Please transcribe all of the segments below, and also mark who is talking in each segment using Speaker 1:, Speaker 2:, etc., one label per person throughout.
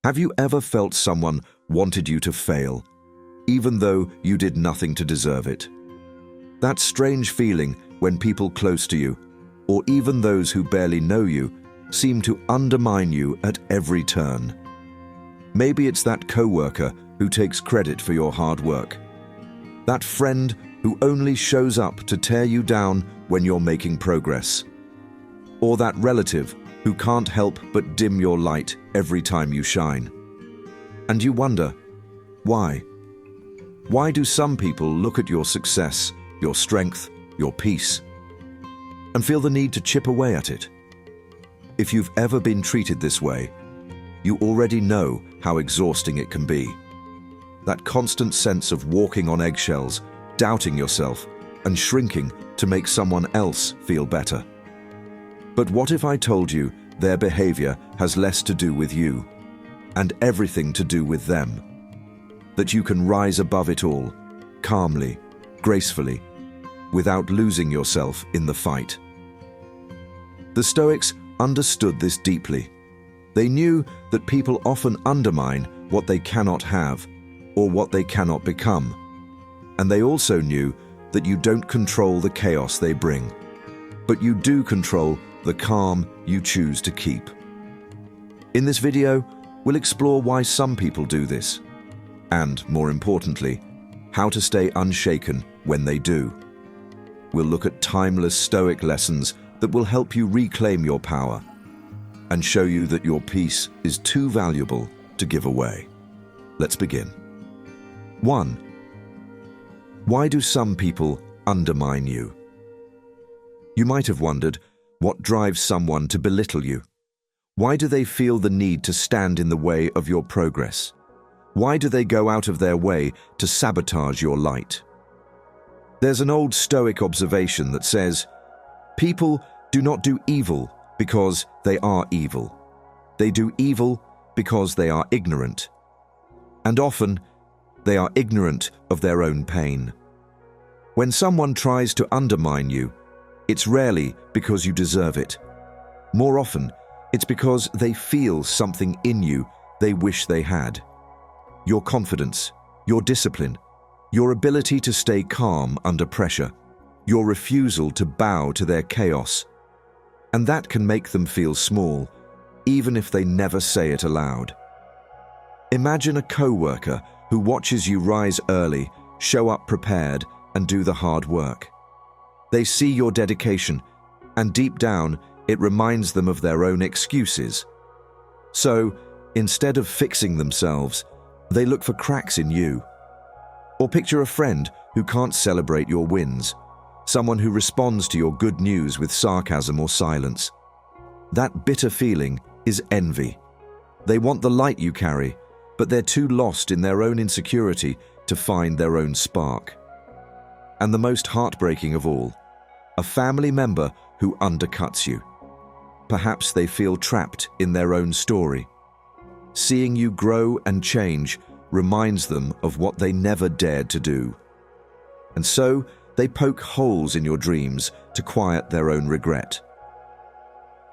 Speaker 1: Have you ever felt someone wanted you to fail, even though you did nothing to deserve it? That strange feeling when people close to you, or even those who barely know you, seem to undermine you at every turn. Maybe it's that coworker who takes credit for your hard work. That friend who only shows up to tear you down when you're making progress. Or that relative who can't help but dim your light every time you shine. And you wonder, why? Why do some people look at your success, your strength, your peace, and feel the need to chip away at it? If you've ever been treated this way, you already know how exhausting it can be. That constant sense of walking on eggshells, doubting yourself, and shrinking to make someone else feel better. But what if I told you their behavior has less to do with you and everything to do with them? That you can rise above it all, calmly, gracefully, without losing yourself in the fight. The Stoics understood this deeply. They knew that people often undermine what they cannot have or what they cannot become. And they also knew that you don't control the chaos they bring, but you do control the calm you choose to keep. In this video, we'll explore why some people do this, and, more importantly, how to stay unshaken when they do. We'll look at timeless Stoic lessons that will help you reclaim your power and show you that your peace is too valuable to give away. Let's begin. 1. Why do some people undermine you? You might have wondered, what drives someone to belittle you? Why do they feel the need to stand in the way of your progress? Why do they go out of their way to sabotage your light? There's an old Stoic observation that says, people do not do evil because they are evil. They do evil because they are ignorant. And often, they are ignorant of their own pain. When someone tries to undermine you, it's rarely because you deserve it. More often, it's because they feel something in you they wish they had. Your confidence, your discipline, your ability to stay calm under pressure, your refusal to bow to their chaos. And that can make them feel small, even if they never say it aloud. Imagine a coworker who watches you rise early, show up prepared, and do the hard work. They see your dedication, and deep down, it reminds them of their own excuses. So, instead of fixing themselves, they look for cracks in you. Or picture a friend who can't celebrate your wins, someone who responds to your good news with sarcasm or silence. That bitter feeling is envy. They want the light you carry, but they're too lost in their own insecurity to find their own spark. And the most heartbreaking of all, a family member who undercuts you. Perhaps they feel trapped in their own story. Seeing you grow and change reminds them of what they never dared to do. And so they poke holes in your dreams to quiet their own regret.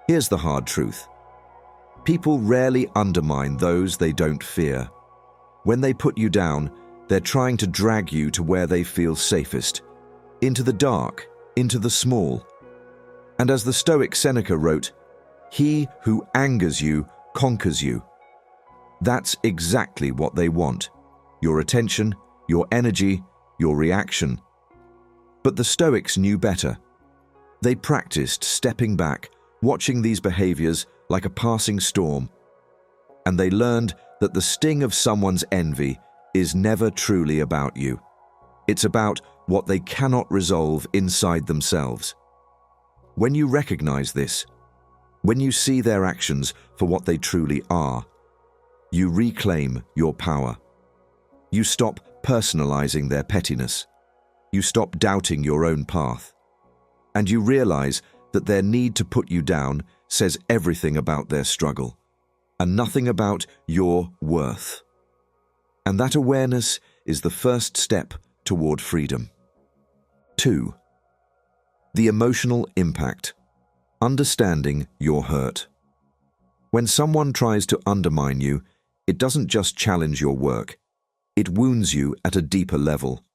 Speaker 1: Here's the hard truth. People rarely undermine those they don't fear. When they put you down, they're trying to drag you to where they feel safest, into the dark, into the small. And as the Stoic Seneca wrote, "He who angers you conquers you." That's exactly what they want: your attention, your energy, your reaction. But the Stoics knew better. They practiced stepping back, watching these behaviors like a passing storm. And they learned that the sting of someone's envy is never truly about you. It's about what they cannot resolve inside themselves. When you recognize this, when you see their actions for what they truly are, you reclaim your power. You stop personalizing their pettiness. You stop doubting your own path. And you realize that their need to put you down says everything about their struggle, and nothing about your worth. And that awareness is the first step toward freedom. 2. The emotional impact. Understanding your hurt. When someone tries to undermine you, It doesn't just challenge your work. It wounds you at a deeper level.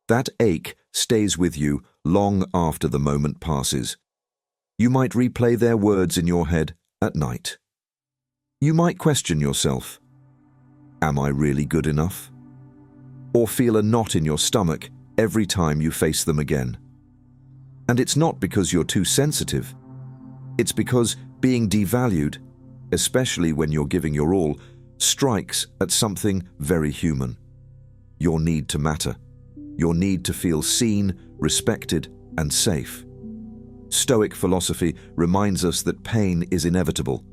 Speaker 1: That ache stays with you long after the moment passes. You might replay their words in your head at night. You might question yourself. Am I really good enough? Or feel a knot in your stomach every time you face them again. And it's not because you're too sensitive. It's because being devalued, especially when you're giving your all, strikes at something very human. Your need to matter. Your need to feel seen, respected, and safe. Stoic philosophy reminds us that pain is inevitable,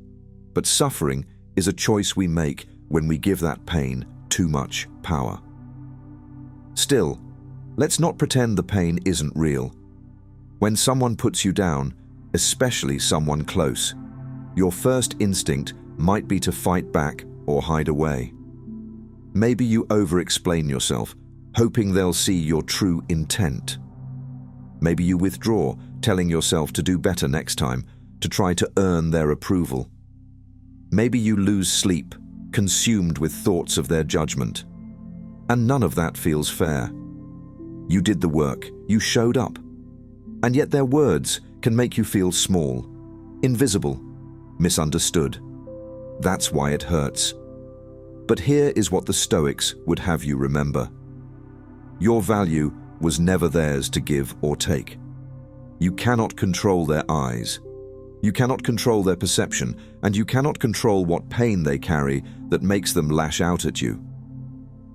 Speaker 1: but suffering is a choice we make when we give that pain too much power. Still, let's not pretend the pain isn't real. When someone puts you down, especially someone close, your first instinct might be to fight back or hide away. Maybe you over-explain yourself, hoping they'll see your true intent. Maybe you withdraw, telling yourself to do better next time, to try to earn their approval. Maybe you lose sleep, consumed with thoughts of their judgment. And none of that feels fair. You did the work, you showed up. And yet their words can make you feel small, invisible, misunderstood. That's why it hurts. But here is what the Stoics would have you remember. Your value was never theirs to give or take. You cannot control their eyes. You cannot control their perception, and you cannot control what pain they carry that makes them lash out at you.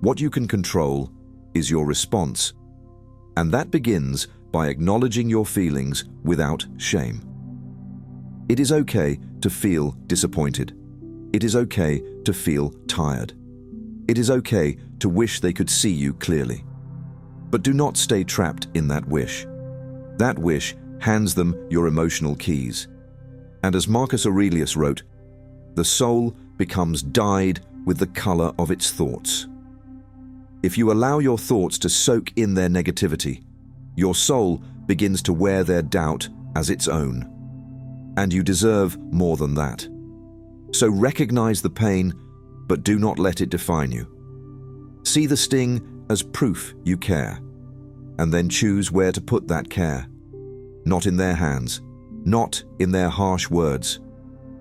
Speaker 1: What you can control is your response, and that begins by acknowledging your feelings without shame. It is okay to feel disappointed. It is okay to feel tired. It is okay to wish they could see you clearly. But do not stay trapped in that wish. That wish hands them your emotional keys. And as Marcus Aurelius wrote, the soul becomes dyed with the color of its thoughts. If you allow your thoughts to soak in their negativity, your soul begins to wear their doubt as its own. And you deserve more than that. So recognize the pain, but do not let it define you. See the sting as proof you care, and then choose where to put that care. Not in their hands, not in their harsh words,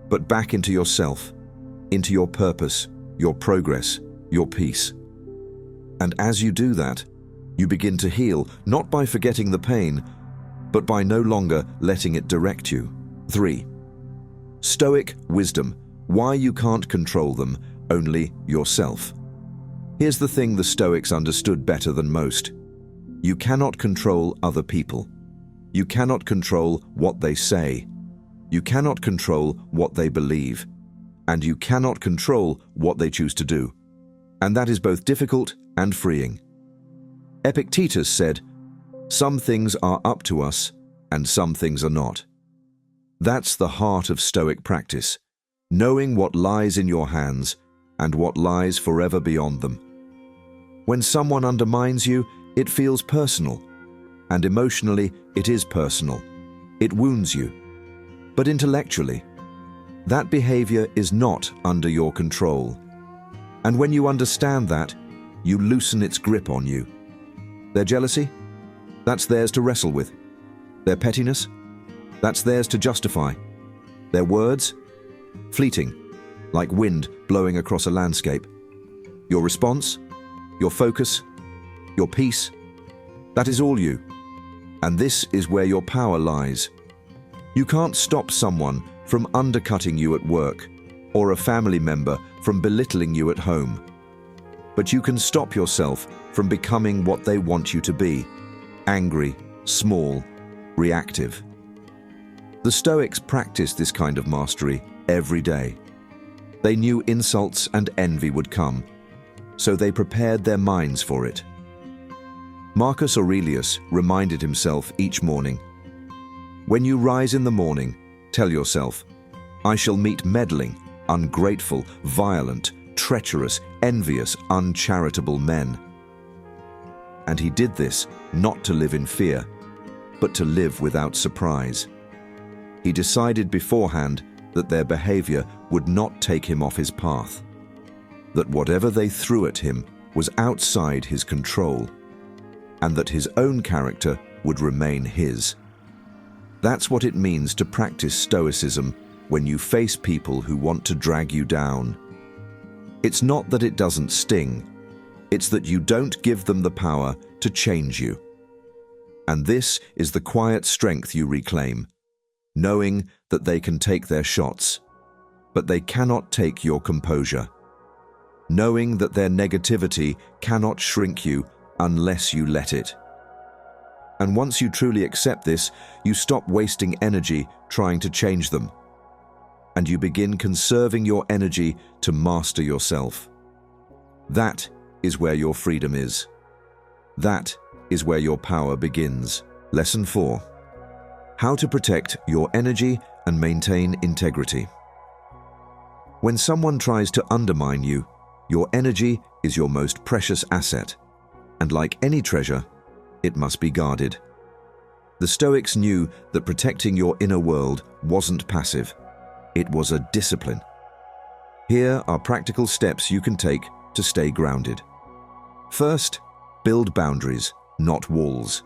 Speaker 1: but back into yourself, into your purpose, your progress, your peace. And as you do that, you begin to heal, not by forgetting the pain, but by no longer letting it direct you. 3. Stoic wisdom. Why you can't control them, only yourself. Here's the thing the Stoics understood better than most. You cannot control other people. You cannot control what they say. You cannot control what they believe. And you cannot control what they choose to do. And that is both difficult and freeing. Epictetus said, "Some things are up to us, and some things are not." That's the heart of Stoic practice, knowing what lies in your hands and what lies forever beyond them. When someone undermines you, it feels personal, and emotionally it is personal. It wounds you. But intellectually, that behavior is not under your control. And when you understand that, you loosen its grip on you. Their jealousy? That's theirs to wrestle with. Their pettiness? That's theirs to justify. Their words? Fleeting, like wind blowing across a landscape. Your response? Your focus? Your peace? That is all you. And this is where your power lies. You can't stop someone from undercutting you at work, or a family member from belittling you at home. But you can stop yourself from becoming what they want you to be: angry, small, reactive. The Stoics practiced this kind of mastery every day. They knew insults and envy would come, so they prepared their minds for it. Marcus Aurelius reminded himself each morning, "When you rise in the morning, tell yourself, I shall meet meddling, ungrateful, violent, treacherous, envious, uncharitable men." And he did this not to live in fear, but to live without surprise. He decided beforehand that their behavior would not take him off his path. that whatever they threw at him was outside his control, and that his own character would remain his. That's what it means to practice Stoicism when you face people who want to drag you down. It's not that it doesn't sting, it's that you don't give them the power to change you. And this is the quiet strength you reclaim, knowing that they can take their shots, but they cannot take your composure. Knowing that their negativity cannot shrink you unless you let it. And once you truly accept this, you stop wasting energy trying to change them. And you begin conserving your energy to master yourself. That is where your freedom is. That is where your power begins. Lesson 4. How to protect your energy and maintain integrity. When someone tries to undermine you, your energy is your most precious asset, and like any treasure, it must be guarded. The Stoics knew that protecting your inner world wasn't passive, it was a discipline. Here are practical steps you can take to stay grounded. First, build boundaries, not walls.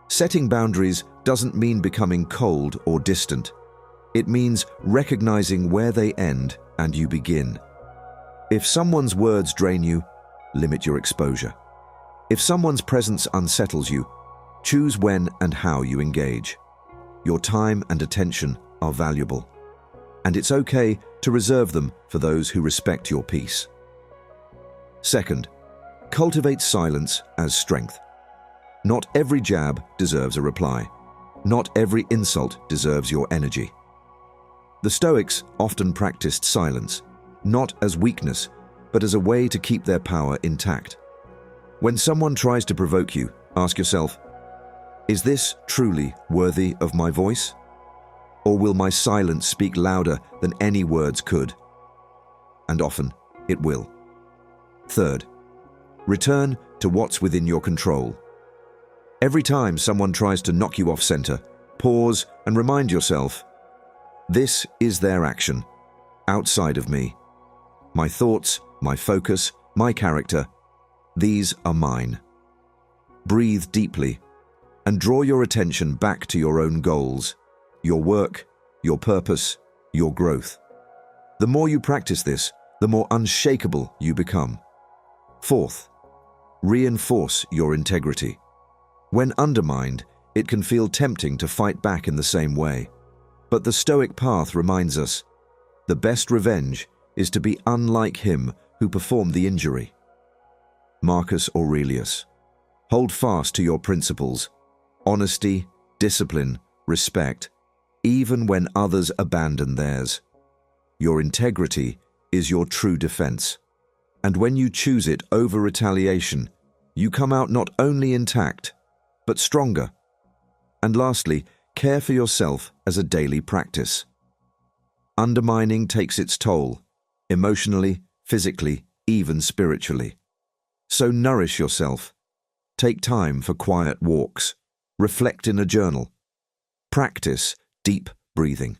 Speaker 1: Setting boundaries doesn't mean becoming cold or distant. It means recognizing where they end and you begin. If someone's words drain you, limit your exposure. If someone's presence unsettles you, choose when and how you engage. Your time and attention are valuable, and it's okay to reserve them for those who respect your peace. Second, cultivate silence as strength. Not every jab deserves a reply. Not every insult deserves your energy. The Stoics often practiced silence, not as weakness, but as a way to keep their power intact. When someone tries to provoke you, ask yourself, is this truly worthy of my voice? Or will my silence speak louder than any words could? And often, it will. Third, return to what's within your control. Every time someone tries to knock you off center, pause and remind yourself, this is their action, outside of me. My thoughts, my focus, my character, these are mine. Breathe deeply and draw your attention back to your own goals, your work, your purpose, your growth. The more you practice this, the more unshakable you become. Fourth, reinforce your integrity. When undermined, it can feel tempting to fight back in the same way. But the Stoic path reminds us, the best revenge is to be unlike him who performed the injury. Marcus Aurelius. Hold fast to your principles, honesty, discipline, respect, even when others abandon theirs. Your integrity is your true defense. And when you choose it over retaliation, you come out not only intact, but stronger. And lastly, care for yourself as a daily practice. Undermining takes its toll, emotionally, physically, even spiritually. So nourish yourself. Take time for quiet walks. Reflect in a journal. Practice deep breathing.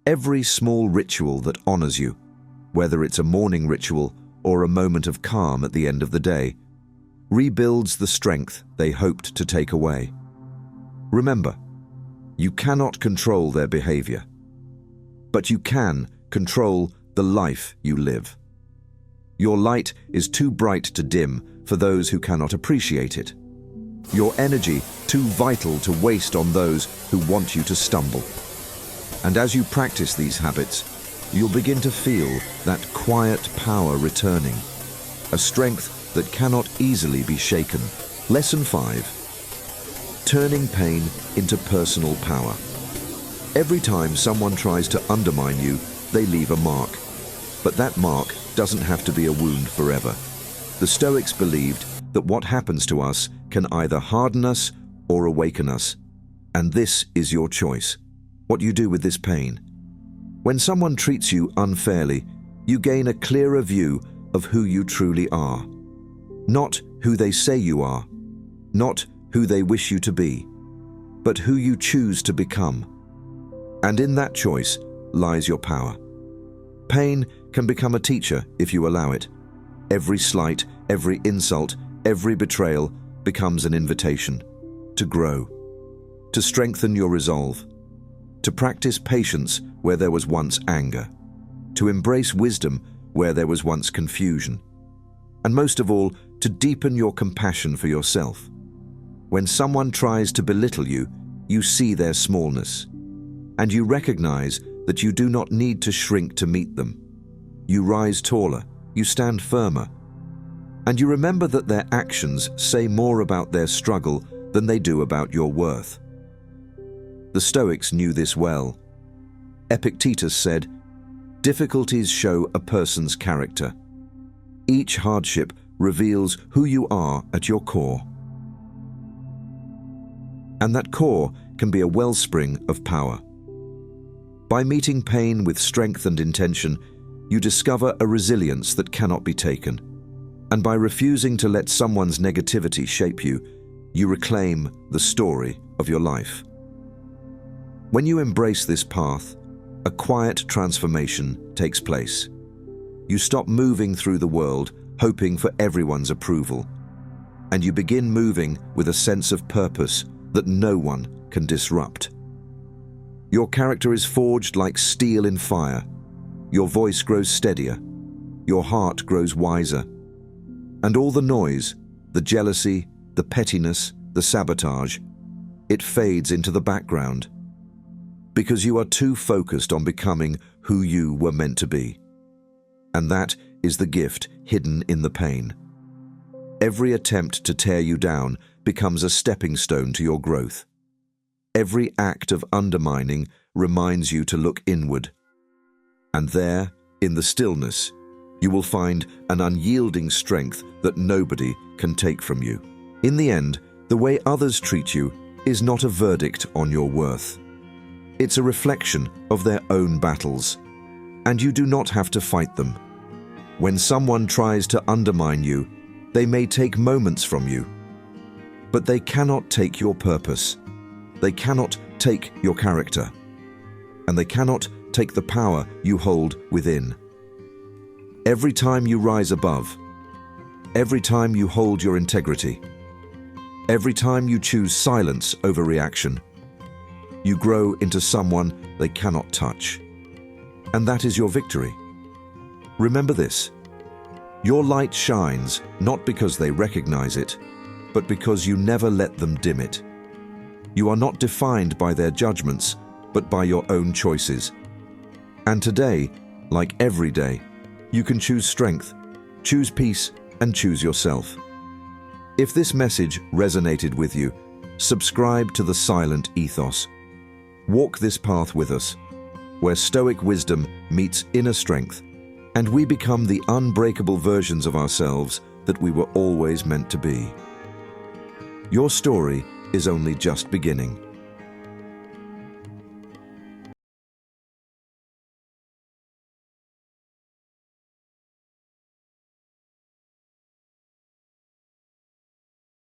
Speaker 1: Every small ritual that honors you, whether it's a morning ritual or a moment of calm at the end of the day, rebuilds the strength they hoped to take away. Remember, you cannot control their behavior, but you can control the life you live. Your light is too bright to dim for those who cannot appreciate it. Your energy too vital to waste on those who want you to stumble. And as you practice these habits, you'll begin to feel that quiet power returning, a strength that cannot easily be shaken. Lesson 5. Turning pain into personal power. Every time someone tries to undermine you, they leave a mark. But that mark doesn't have to be a wound forever. The Stoics believed that what happens to us can either harden us or awaken us. And this is your choice, what you do with this pain. When someone treats you unfairly, you gain a clearer view of who you truly are. Not who they say you are, not who they wish you to be, but who you choose to become. And in that choice lies your power. Pain can become a teacher if you allow it. Every slight, every insult, every betrayal becomes an invitation to grow, to strengthen your resolve, to practice patience where there was once anger, to embrace wisdom where there was once confusion, and most of all, to deepen your compassion for yourself. When someone tries to belittle you, you see their smallness, and you recognize that you do not need to shrink to meet them. You rise taller, you stand firmer, and you remember that their actions say more about their struggle than they do about your worth. The Stoics knew this well. Epictetus said, "Difficulties show a person's character. Each hardship reveals who you are at your core." And that core can be a wellspring of power. By meeting pain with strength and intention, you discover a resilience that cannot be taken. And by refusing to let someone's negativity shape you, you reclaim the story of your life. When you embrace this path, a quiet transformation takes place. You stop moving through the world, hoping for everyone's approval, and you begin moving with a sense of purpose that no one can disrupt. Your character is forged like steel in fire. Your voice grows steadier. Your heart grows wiser. And all the noise, the jealousy, the pettiness, the sabotage, it fades into the background, because you are too focused on becoming who you were meant to be. And that is the gift hidden in the pain. Every attempt to tear you down becomes a stepping stone to your growth. Every act of undermining reminds you to look inward. And there, in the stillness, you will find an unyielding strength that nobody can take from you. In the end, the way others treat you is not a verdict on your worth. It's a reflection of their own battles, and you do not have to fight them. When someone tries to undermine you, they may take moments from you, but they cannot take your purpose. They cannot take your character, and they cannot take the power you hold within. Every time you rise above, every time you hold your integrity, every time you choose silence over reaction, you grow into someone they cannot touch. And that is your victory. Remember this: your light shines not because they recognize it, but because you never let them dim it. You are not defined by their judgments, but by your own choices. And today, like every day, you can choose strength, choose peace, and choose yourself. If this message resonated with you, subscribe to the Silent Ethos. Walk this path with us, where Stoic wisdom meets inner strength, and we become the unbreakable versions of ourselves that we were always meant to be. Your story is only just beginning.